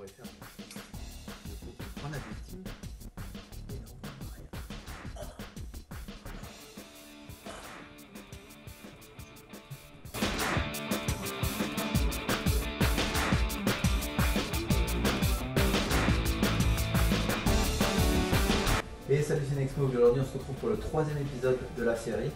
pourrait faire. Du coup, on prend la victime et on va en arrière. Et salut, c'est Nexmo. Aujourd'hui, on se retrouve pour le 3e épisode de la série.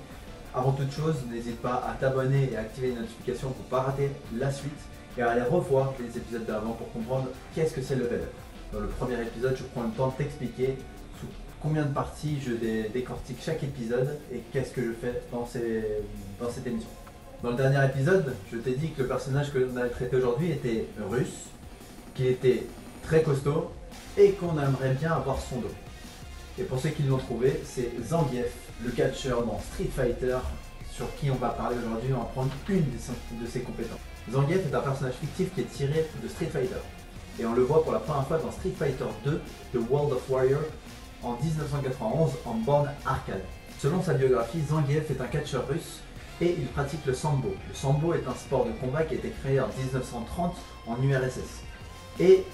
Avant toute chose, n'hésite pas à t'abonner et à activer les notifications pour ne pas rater la suite et à aller revoir les épisodes d'avant pour comprendre qu'est-ce que c'est le level up. Dans le premier épisode, je prends le temps de t'expliquer sous combien de parties je décortique chaque épisode et qu'est-ce que je fais dans cette émission. Dans le dernier épisode, je t'ai dit que le personnage que l'on allait traiter aujourd'hui était russe, qu'il était très costaud et qu'on aimerait bien avoir son dos. Et pour ceux qui l'ont trouvé, c'est Zangief, le catcheur dans Street Fighter, sur qui on va parler aujourd'hui. On va prendre une de ses compétences. Zangief est un personnage fictif qui est tiré de Street Fighter. Et on le voit pour la première fois dans Street Fighter 2, The World of Warrior, en 1991, en borne arcade. Selon sa biographie, Zangief est un catcheur russe et il pratique le sambo. Le sambo est un sport de combat qui a été créé en 1930 en URSS. Et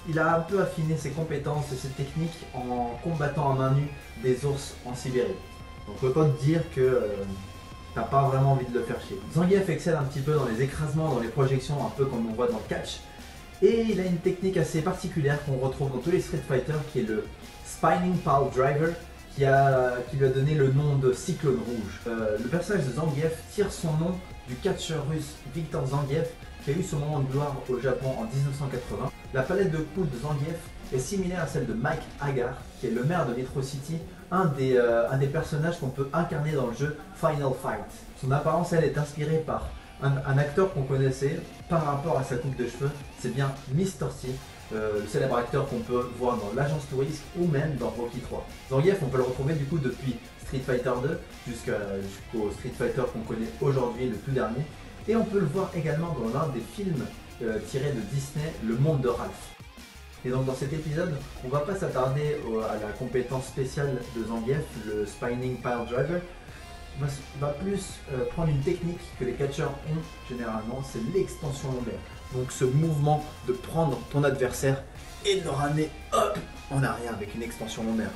il a un peu affiné ses compétences et ses techniques en combattant à main nue des ours en Sibérie. Donc on peut pas te dire que t'as pas vraiment envie de le faire chier. Zangief excelle un petit peu dans les écrasements, dans les projections, un peu comme on voit dans le catch. Et il a une technique assez particulière qu'on retrouve dans tous les Street Fighter, qui est le Spinning Pile Driver, qui lui a donné le nom de Cyclone Rouge. Le personnage de Zangief tire son nom du catcheur russe Viktor Zangief, qui a eu son moment de gloire au Japon en 1980. La palette de coups de Zangief est similaire à celle de Mike Hagar, qui est le maire de Metro City, un des personnages qu'on peut incarner dans le jeu Final Fight. Son apparence, elle, est inspirée par un acteur qu'on connaissait par rapport à sa coupe de cheveux, c'est bien Mr. T, le célèbre acteur qu'on peut voir dans l'Agence Touriste ou même dans Rocky 3. Zangief, on peut le retrouver du coup depuis Street Fighter 2 jusqu'au Street Fighter qu'on connaît aujourd'hui, le tout dernier. Et on peut le voir également dans l'un des films tirés de Disney, Le Monde de Ralph. Et donc dans cet épisode, on ne va pas s'attarder à la compétence spéciale de Zangief, le Spinning Pile Driver. On va plus prendre une technique que les catcheurs ont généralement, c'est l'extension lombaire. Donc ce mouvement de prendre ton adversaire et de le ramener hop en arrière avec une extension lombaire.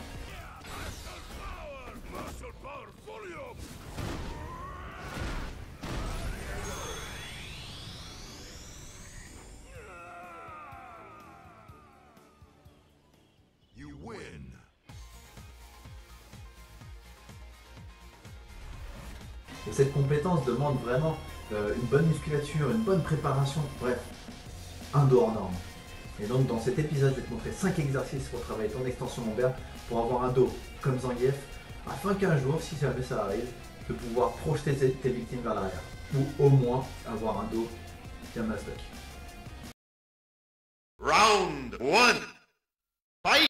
Et cette compétence demande vraiment une bonne musculature, une bonne préparation, bref, un dos hors norme. Et donc dans cet épisode, je vais te montrer 5 exercices pour travailler ton extension lombaire pour avoir un dos comme Zangief, afin qu'un jour, si jamais ça arrive, de pouvoir projeter tes victimes vers l'arrière. Ou au moins avoir un dos bien mastoc. Round 1. Fight!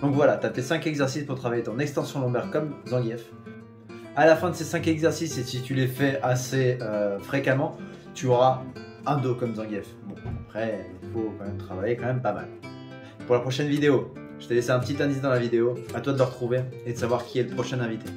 Donc voilà, tu as tes 5 exercices pour travailler ton extension lombaire comme Zangief. À la fin de ces 5 exercices, et si tu les fais assez fréquemment, tu auras un dos comme Zangief. Bon, après, il faut quand même travailler quand même pas mal. Pour la prochaine vidéo, je t'ai laissé un petit indice dans la vidéo. À toi de le retrouver et de savoir qui est le prochain invité.